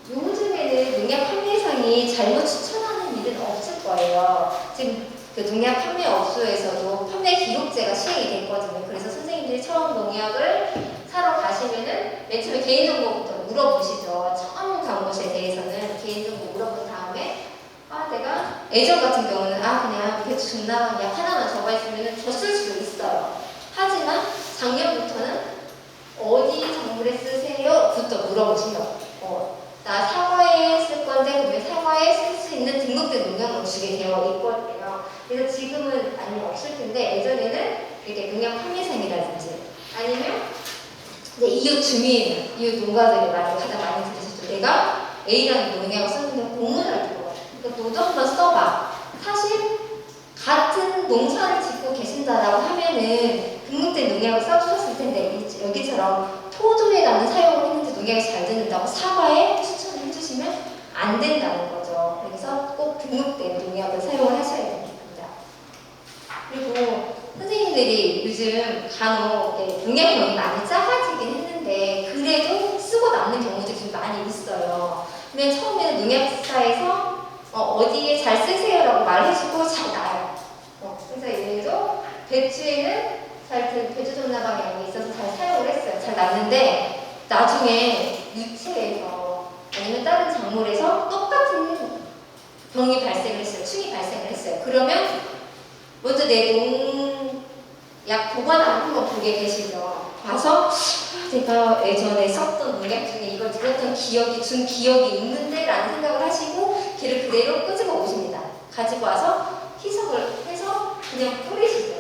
요즘에는 농약 판매상이 잘못 추천하는 일은 없을 거예요. 지금 그 농약 판매업소에서도 판매 기록제가 시행이 됐거든요. 그래서 선생님들이 처음 농약을 사러 가시면은 맨 처음에 개인정보부터 물어보시죠. 처음 간 곳에 대해서는 개인정보 물어본 다음에 내가 예전 같은 경우는 그냥 배추 존나 그냥 하나만 적어 있으면 줬을 수도 있어요. 하지만 작년부터는 어디 작물에 쓰세요? 부터 물어보시면 나 사과에 쓸 건데 그러면 사과에 쓸 수 있는 등록된 농약을 주게 되어 있거든요. 그래서 지금은 아니 없을 텐데 예전에는 이렇게 농약 판매상이라든지 아니면 이웃 주민, 이웃 농가들이 가장 많이 들으시죠. 내가 A라는 농약을 썼는데 공문을 들어. 그러니까 너도 한번 써봐. 사실 같은 농사를 짓고 계신다라고 하면은 등록된 농약을 써주셨을 텐데 여기처럼 토종에다는 사용을 했는데 농약이 잘 듣는다고 사과에 추천을 해주시면 안 된다는 거죠. 그래서 꼭 등록된 농약을 사용을 하셔야 됩니다. 그리고 선생님들이 요즘 간혹 농약병이 많이 작아지긴 했는데 그래도 쓰고 남는 경우들이 좀 많이 있어요. 그러면 처음에는 농약사에서 어디에 잘 쓰세요라고 말해주고 잘 나요. 그래서 얘도 배추에는 배추존나방향이 있어서 잘 사용을 했어요. 잘 났는데 나중에 유채에서 아니면 다른 작물에서 똑같은 병이 발생을 했어요. 충이 발생을 했어요. 그러면 먼저 내 농약 보관함을 한번 보게 되시죠. 봐서 제가 예전에 썼던 농약 중에 이걸 들었던 준 기억이 있는데 라는 생각을 하시고 걔를 그대로 끄집어 오십니다. 가지고 와서 희석을 해서 그냥 뿌리시죠.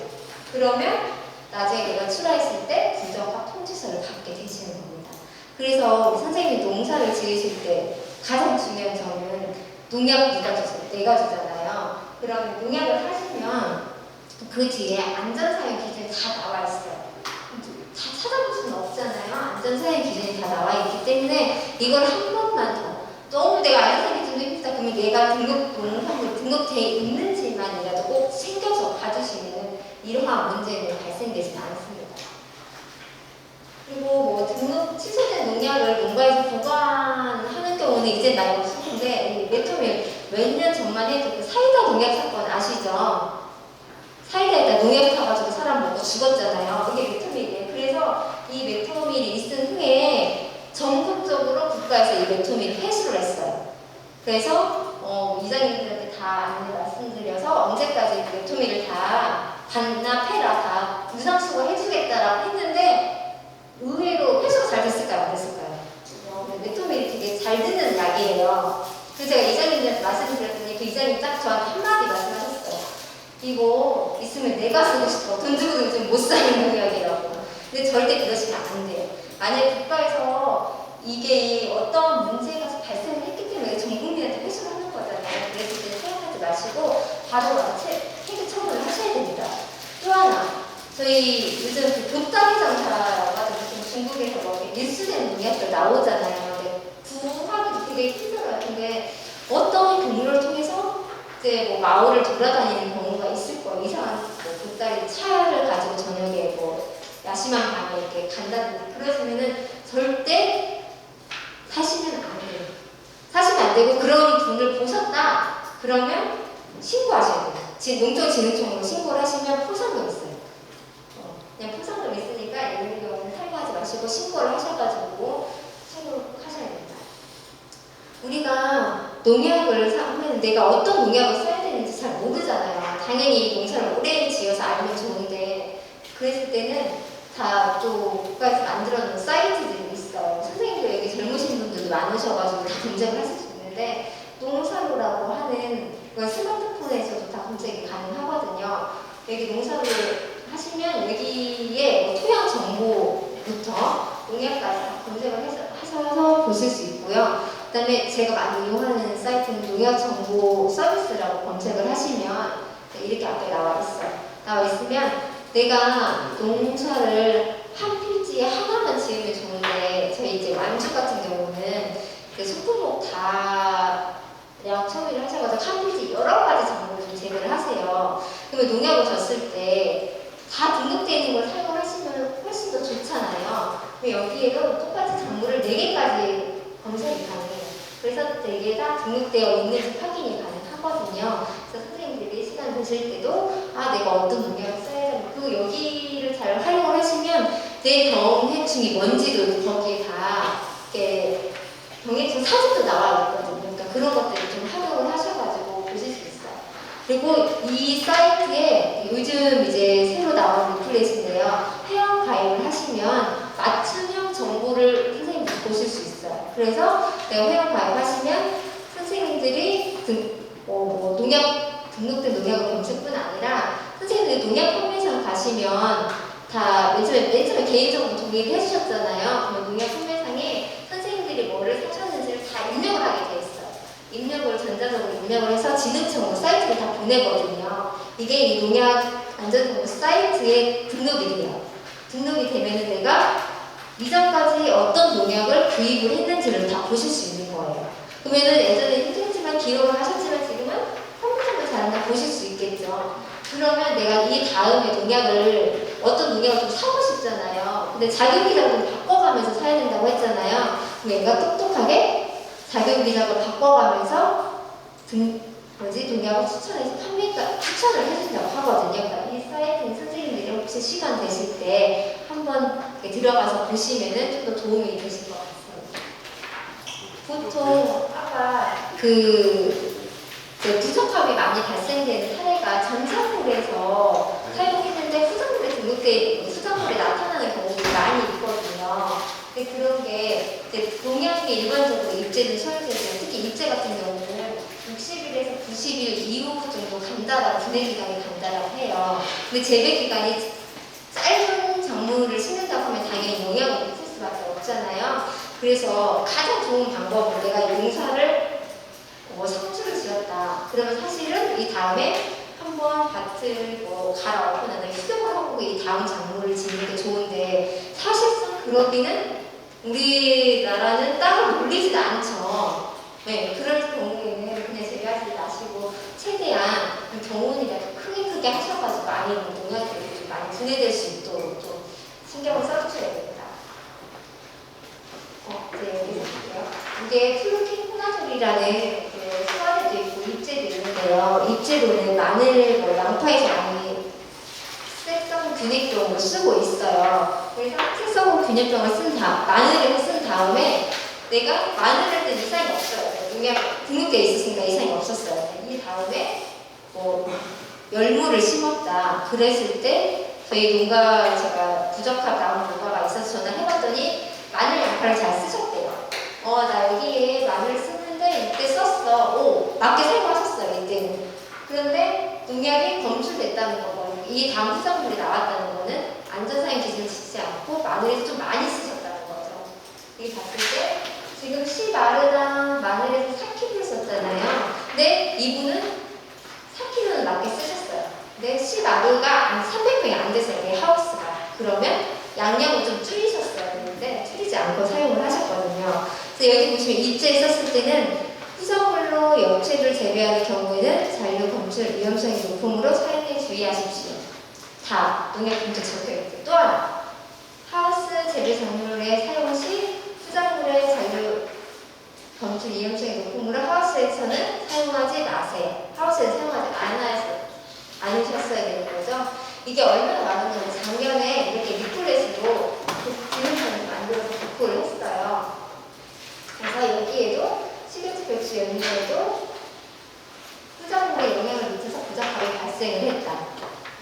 그러면 나중에 내가 출하했을 때 부정확 통지서를 받게 되시는 겁니다. 그래서 우리 선생님이 농사를 지으실 때 가장 중요한 점은 농약 누가 주세요? 내가 주잖아요. 그럼 농약을 하시면 그 뒤에 안전사용 기준이 다 나와 있어요. 다 찾아볼 수는 없잖아요. 안전사용 기준이 다 나와 있기 때문에 이걸 한 번만 더 너무 내가 안전사용 기준이 힘들다 그러면 내가 농산물 등록되어 있는지만이라도 꼭 챙겨서 봐주시면 이러한 문제는 발생되지 않습니다. 그리고 등록 취소된 농약을 농가에서 보관하는 경우는 이제 많이 없을 텐데 메토밀 몇 년 전만 해도 그 사이다 농약 사건 아시죠? 사이다에다 농약 타가지고 사람 먹고 죽었잖아요. 이게 메토밀이에요. 그래서 이 메토밀이 있은 후에 전국적으로 국가에서 이 메토밀을 회수를 했어요. 그래서 이장님들한테 다 안내 말씀드려서 언제까지 메토밀을 다 반납해라 다 무상수거 해주겠다라고 했는데 의외로 회수가 잘 됐을까요? 안 됐을까요? 메토밀이 되게 잘 듣는 약이에요. 그래서 제가 이장님들한테 말씀드렸더니 그 이장님 딱 저한테 한마디 말씀하셨어요. 이거 있으면 내가 쓰고 싶어. 돈 주고도 좀 못 사는 농약이라고. 근데 절대 그러시면 안 돼요. 만약에 국가에서 이게 어떤 문제가 발생을 했기 때문에 전 국민한테 회수를 하는 거잖아요. 그래서 이제 사용하지 마시고 바로 폐기 처분을 하셔야 됩니다. 또 하나, 저희 요즘 그 보따리 장사라고 하죠. 중국에서 밀수된 농약들 나오잖아요. 근데 구하기도 되게 힘들어요. 근데 어떤 경로를 통해서 이제 마을을 돌아다니는 경우가 있을 거예요. 이상한 보따리 차를 가지고 저녁에 야심한 밤에 이렇게 간다든지 그러시면은 절대 사시면 안 돼요. 사시면 안 되고 그런 분을 보셨다 그러면 신고하셔야 돼요. 농촌진흥청으로 신고를 하시면 포상금 있어요. 그냥 포상금 있으니까 이런 경우는 사용하지 마시고 신고를 하셔가지고 신고하셔야 됩니다. 우리가 농약을 사면 내가 어떤 농약을 써야 되는지 잘 모르잖아요. 당연히 농사를 오래 지어서 알면 좋은데 그랬을 때는 다 또 국가에서 만들어 놓은 사이트들이 있어요. 선생님도 여기 젊으신 분들도 많으셔가지고 다 검색을 하실 수 있는데 농사로라고 하는 이건 스마트폰에서도 다 검색이 가능하거든요. 여기 농사를 하시면 여기에 토양 정보부터 농약까지 다 검색을 하셔서 보실 수 있고요. 그 다음에 제가 많이 이용하는 사이트는 농약정보 서비스라고 검색을 하시면 이렇게 앞에 나와 있어요. 나와 있으면 내가 농사를 한 필지에 하나만 지으면 좋은데 저희 이제 완주 같은 경우는 그 소품목 다량 처리를 하셔가지고 한 필지 여러 가지 작물을 좀 재배를 하세요. 그러면 농약을 줬을 때 다 등록되어 있는 걸 사용을 하시면 훨씬 더 좋잖아요. 여기에도 똑같이 작물을 4개까지 검색이 가능해요. 그래서 4개 다 등록되어 있는지 확인이 가능하거든요. 그래서 선생님들이 시간 되실 때도 내가 어떤 농약을 써야 되나 그 여기를 잘 활용을 하시면 내 병해충이 뭔지도 거기에 다 이렇게 사진도 나와 있거든요. 그러니까 그런 것들을 좀 활용을 하셔가지고 보실 수 있어요. 그리고 이 사이트에 요즘 이제 새로 나온 리플렛인데요. 회원 가입을 하시면 맞춤형 정보를 선생님들 보실 수 있어요. 그래서 내가 회원 가입하시면 선생님들이 농약 등록된 농약을 검색뿐 아니라 선생님들이 농약 판매상 가시면 다 맨 처음에 개인정보 동의를 해주셨잖아요. 그러면 농약 판매상에 선생님들이 뭐를 사셨는지를 다 입력을 하게 돼 있어요. 입력을 전자적으로 입력을 해서 진흥청으로 사이트를 다 보내거든요. 이게 이 농약 안전정보 사이트에 등록이 돼요. 등록이 되면은 내가 이전까지 어떤 농약을 구입을 했는지를 다 보실 수 있는 거예요. 그러면은 예전에 힘들지만 기록을 하셨지만 지금은 컴퓨터로 잘 보실 수 있겠죠. 그러면 내가 이 다음에 농약을 어떤 농약을 좀 사고 싶잖아요. 근데 자격기작을 좀 바꿔가면서 사야 된다고 했잖아요. 그럼 얘가 똑똑하게 자격기작을 바꿔가면서 농약을 추천해서 추천을 해준다고 하거든요. 그러니까 이 사이트는 선생님들이 혹시 시간 되실 때 한번 들어가서 보시면은 좀 더 도움이 되실 것 같습니다. 보통 아까 부적합이 많이 발생되는 사례가 전산물에서 사용했는데 후작물에 등록돼 수작물에 나타나는 경우도 많이 있거든요. 근데 그런 게 이제 농약이 일반적으로 입제된 소형제들, 특히 입제 같은 경우는 60일에서 90일 이후 정도 간다라고 분해 기간이 간다라고 해요. 근데 재배 기간이 짧은 작물을 심는다고 하면 당연히 농약을 붙일 수밖에 없잖아요. 그래서 가장 좋은 방법은 내가 용사를 상추를 지었다. 그러면 사실은 이 다음에 한번 밭을 갈아엎고 나면 수정을 하고 이 다음 작물을 짓는 게 좋은데 사실상 그러기는 우리나라는 땅을 놀리지도 않죠. 네, 그럴 경우에는 그냥 재배하지 마시고 최대한 정원이라도 크게 하셔가지고 안에 있는 농약들이 좀 많이 분해될 수 있도록 좀 신경을 써주셔야 됩니다. 네, 여기 볼게요. 이게 플루킨코나졸이라는 수화제도 있고 입제도 있는데요. 입제로는 마늘, 양파에서 많이 색성 균일병을 쓰고 있어요. 그래서 색성 균일병을 마늘에서 쓴 다음에 내가 마늘을 때 이상이 없어요. 농약 등록되어 있었으니까 이상이 없었어요. 이 다음에 열무를 심었다. 그랬을 때 저희 농가 제가 부적합 나온 농가가 있어서 전화해봤더니 마늘 양파를 잘 쓰셨대요. 나 여기에 마늘을 쓰는데 이때 썼어. 맞게 사용하셨어요, 이때는. 그런데 농약이 검출됐다는 거고, 이 다음 후작물이 나왔다는 거는 안전사용 기준을 지키지 않고 마늘에서 좀 많이 쓰셨다는 거죠. 여기 봤을 때 지금 씨마르당 마늘에서 4kg를 썼잖아요. 근데 이분은 4kg는 맞게 쓰셨어요. 근데 씨마르가 300평이 안 됐어요, 내 하우스가. 그러면 양념을 좀 줄이셨어야 되는데 줄이지 않고 사용을 하셨거든요. 그래서 여기 보시면 입제에 썼을 때는 후작물로 엽채를 재배하는 경우에는 잔류 검출 위험성이 높으므로 사용에 주의하십시오. 다 농약 검출 적혀있고 또 하나 하우스 재배 작물의 사용 시 후작물의 잔류 검출 위험성이 높으므로 하우스에서는 사용하지 마세요. 하우스에서 사용하지 않으셨어야 되는 거죠. 이게 얼마나 많은 건지 작년에 이렇게 리플렛으로 진흥청을 만들어서 도포를 했어요. 그래서 여기에도 시금치 배추 연료에도 후작물의 영향을 미쳐서 부적합이 발생을 했다.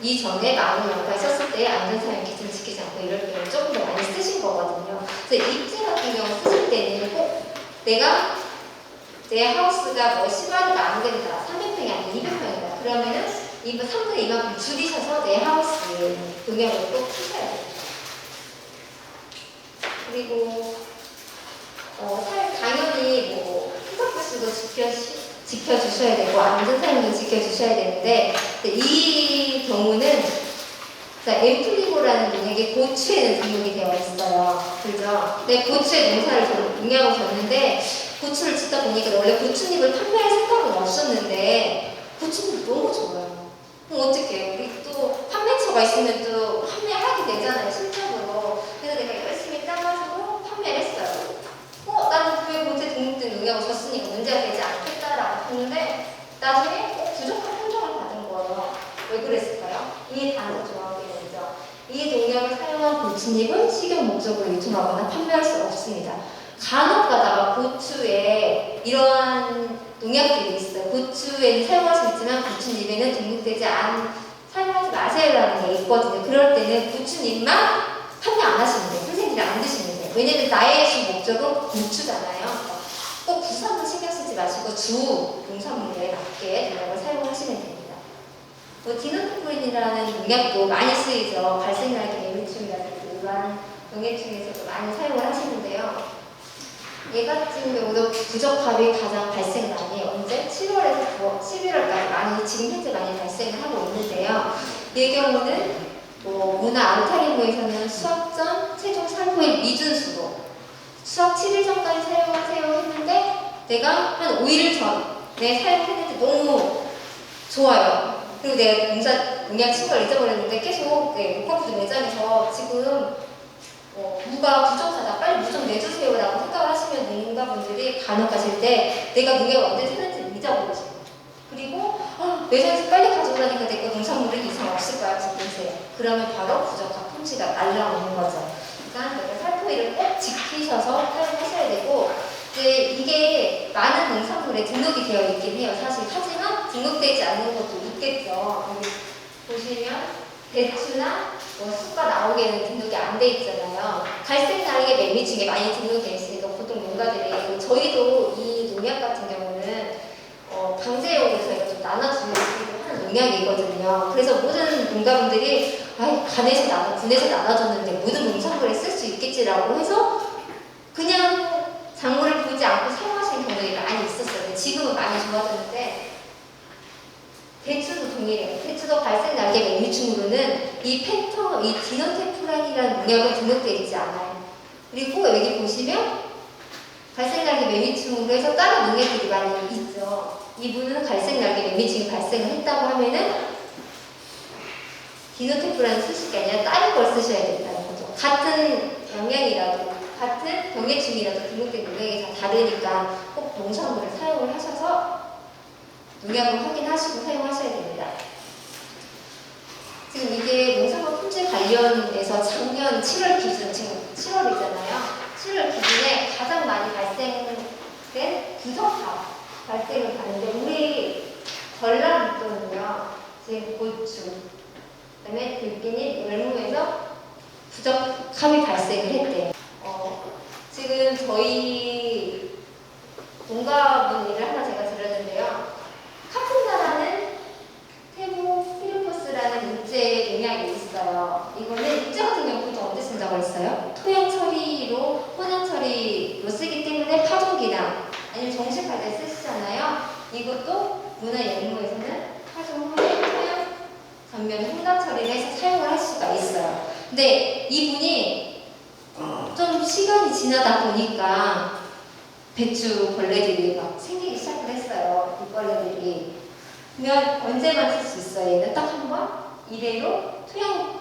이전에 마늘 양파에 썼을 때 안전사용 기준을 지키지 않고 이럴 때는 조금 더 많이 쓰신 거거든요. 그래서 입제 같은 경우 쓰실 때는 꼭 내가 내 하우스가 10마리가 안 된다. 300평이 아니라 200평이다. 그러면은 3분의 2만큼 줄이셔서 내 하우스에 농약을 꼭 쓰셔야 돼요. 그리고 당연히 후작부수도 지켜주셔야 되고 안전사용도 지켜주셔야 되는데 이 경우는 엠플리고라는 농약이 고추에는 등록이 되어 있어요. 그죠? 내 고추에 농약을 줬는데 고추를 짓다 보니까 원래 고추잎을 판매할 생각은 없었는데 고추잎이 너무 좋아요. 그럼 어떡해? 우리 또 판매처가 있으면 또 판매하게 되잖아요, 실적으로. 그래서 내가 열심히 따가지고 판매를 했어요. 나는 그게 본체 등록된 농약을 줬으니까 문제가 되지 않겠다라고 했는데 나중에 꼭 부족한 판정을 받은 거예요. 왜 그랬을까요? 이 단서 조항 때문이죠. 이 농약을 사용한 고추잎은 식용 목적으로 유통하거나 판매할 수 없습니다. 간혹 가다가 고추에 이러한 농약들이 있어요. 고추에는 사용할 수 있지만 고추잎에는 등록되지 사용하지 마세요라는 게 있거든요. 그럴 때는 고추잎만 판매 안 하시면 돼요. 선생님들이 안 드시면 돼요. 왜냐면 나의 주 목적은 고추잖아요. 꼭 부산만 신경 쓰지 마시고 주 농산물에 맞게 농약을 사용하시면 됩니다. 디노테프린이라는 농약도 많이 쓰이죠. 발생나게 매미충이라든지 일반 농약 중에서도 많이 사용을 하시는데요. 얘 같은 경우도 부적합이 가장 발생 많이 해요. 언제? 7월에서 11월까지 많이, 지금 현재 많이 발생을 하고 있는데요. 얘 경우는 문화 알타리무에서는 수확 전 최종 살포일 미준수로 수확 7일 전까지 사용하세요 했는데 내가 한 5일 전에 사용했는데 너무 좋아요. 그리고 내가 농약 친 걸 잊어버렸는데 계속 목화부두 매장에서 지금 무가 부족하다, 빨리 무 좀 내주세요 라고 생각을 하시면 농가분들이 간혹 가실 때 내가 농약을 언제 했는지 잊어버리시고 그리고 매장에서 빨리 가져오라니까 내 거 농산물은 이상 없을 거야 지금세요. 그러면 바로 부적합 통지가 날라오는 거죠. 그러니까 내가 살포일을 꼭 지키셔서 사용하셔야 되고 이게 많은 농산물에 등록이 되어 있긴 해요. 사실 하지만 등록되지 않는 것도 있겠죠. 여기 보시면 대추나 쑥과 나오게는 등록이 안 돼 있잖아요. 갈색 나르게 매미충에 많이 등록되어 있으니까 보통 농가들이 저희도 이 농약 같은 경우는 강제용으로 저희가 좀 나눠주기도 하는 농약이거든요. 그래서 모든 농가분들이 군에서 나눠줬는데 모든 농산물에 쓸 수 있겠지라고 해서 그냥 작물을 보지 않고 사용하시는 경우들이 많이 있었어요. 지금은 많이 좋아졌는데 대추도 동일해요. 대추도 발색 날개 매미충으로는 이 디노테프란이라는 농약은 등록되어 있지 않아요. 그리고 여기 보시면 갈색 날개 매미충으로 해서 다른 농약들이 많이 있죠. 이분은 갈색 날개 매미충이 발생을 했다고 하면은 디노테프란을 쓰실 게 아니라 다른 걸 쓰셔야 된다는 거죠. 같은 영양이라도 같은 병해충이라도 등록된 농약이 다 다르니까 꼭 농산물을 사용을 하셔서 농약을 확인하시고 사용하셔야 됩니다. 지금 이게 농산물 품질 관련해서 작년 7월 기준, 지금 7월이잖아요. 7월 기준에 가장 많이 발생된 부적합 발생을 하는데 우리 전라북도는요. 지금 고추, 그다음에 들깨잎, 열무에서 부적합이 발생을 했대요. 지금 저희 농가분 일을 하나 제가 들었는데요. 카픈나라는 테모피르포스라는 인제 농약이 있어요. 이거는 인제 같은 경우 보통 언제 쓴다고 했어요? 토양 처리로, 혼연 처리로 쓰기 때문에 파종기랑 아니면 정식할 때 쓰시잖아요. 이것도 문화 연구에서는 파종 후에 토양 전면 혼합 처리를 해서 사용을 할 수가 있어요. 근데 이분이 좀 시간이 지나다 보니까 배추 벌레들이 막 생기기 시작을 했어요. 잎벌레들이. 그러면 언제만 쓸 수 있어요? 얘는 딱 한 번? 이래로 토양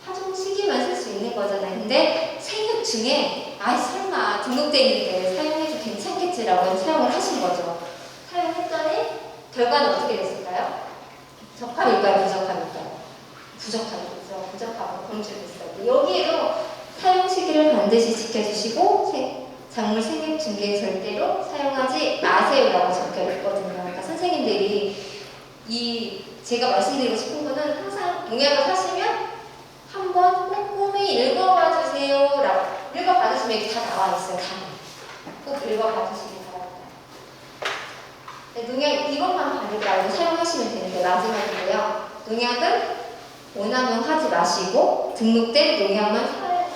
파종 시기만 쓸 수 있는 거잖아요. 근데 생육 중에 설마 등록되어 있는데 사용해도 괜찮겠지라고 사용을 하신 거죠. 사용했더니 결과는 어떻게 됐을까요? 적합일까요? 부적합일까요? 부적합이죠. 부적합은 검출됐어요. 여기에도 사용 시기를 반드시 지켜주시고 작물 생육 중기에 절대로 사용하지 마세요라고 적혀 있거든요. 그러니까 선생님들이 제가 말씀드리고 싶은 거는 항상 농약을 사시면 한번 꼼꼼히 읽어봐 주세요라고 읽어봐 주시면 여기 다 나와 있어요. 꼭 읽어봐 주시기 바랍니다. 네, 농약 이것만 바르지 말고 사용하시면 되는데 마지막이고요. 농약은 오남용 하지 마시고 등록된 농약만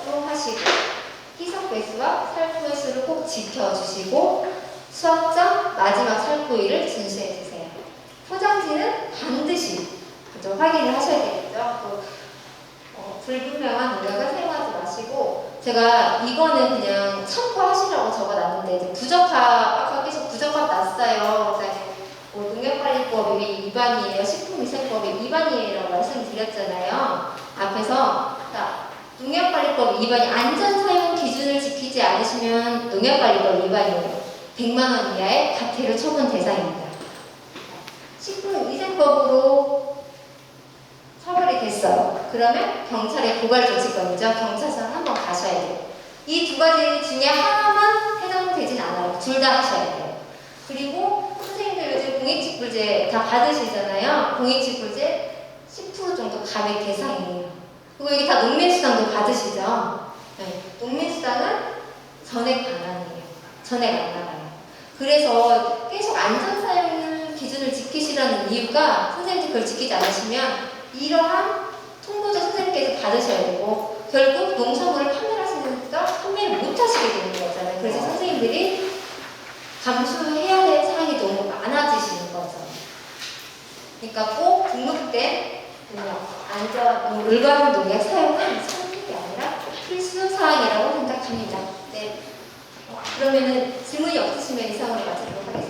사용하시고 희석 배수와 살포 배수를 꼭 지켜주시고 수확전 마지막 살포일을 준수해주세요. 포장지는 반드시 확인을 하셔야 되겠죠. 또 불분명한 농약을 사용하지 마시고 제가 이거는 그냥 참고하시라고 적어놨는데 이제 아까 계속 부적합 났어요. 농약관리법이 위반이에요. 식품위생법이 위반이에요. 말씀드렸잖아요. 앞에서 농약관리법 위반이 안전사용 기준을 지키지 않으시면 농약관리법 위반이에요. 100만 원 이하의 과태료 처분 대상입니다. 식품위생법으로 처벌이 됐어요. 그러면 경찰의 고발 조치권이죠. 경찰서는 한번 가셔야 돼요. 이 두 가지 중에 하나만 해당되진 않아요. 둘 다 생각하셔야 돼요. 그리고 선생님들 요즘 공익직불제 다 받으시잖아요. 공익직불제 10% 정도 감액 대상이에요. 그리고 여기 다 농민수당도 받으시죠. 네. 농민수당은 전액 반환이에요. 전액 안 나가요. 그래서 계속 안전사용 기준을 지키시라는 이유가 선생님들 그걸 지키지 않으시면 이러한 통보조 선생님께서 받으셔야 되고 결국 농산물을 판매하시니까 판매를 못 하시게 되는 거잖아요. 그래서 선생님들이 감수해야 될 사항이 너무 많아지시는 거죠. 그러니까 꼭 등록된 올바른 농약 사용은 선택이 아니라 필수 사항이라고 생각합니다. 네. 그러면은 질문이 없으시면 이상으로 마치도록 하겠습니다.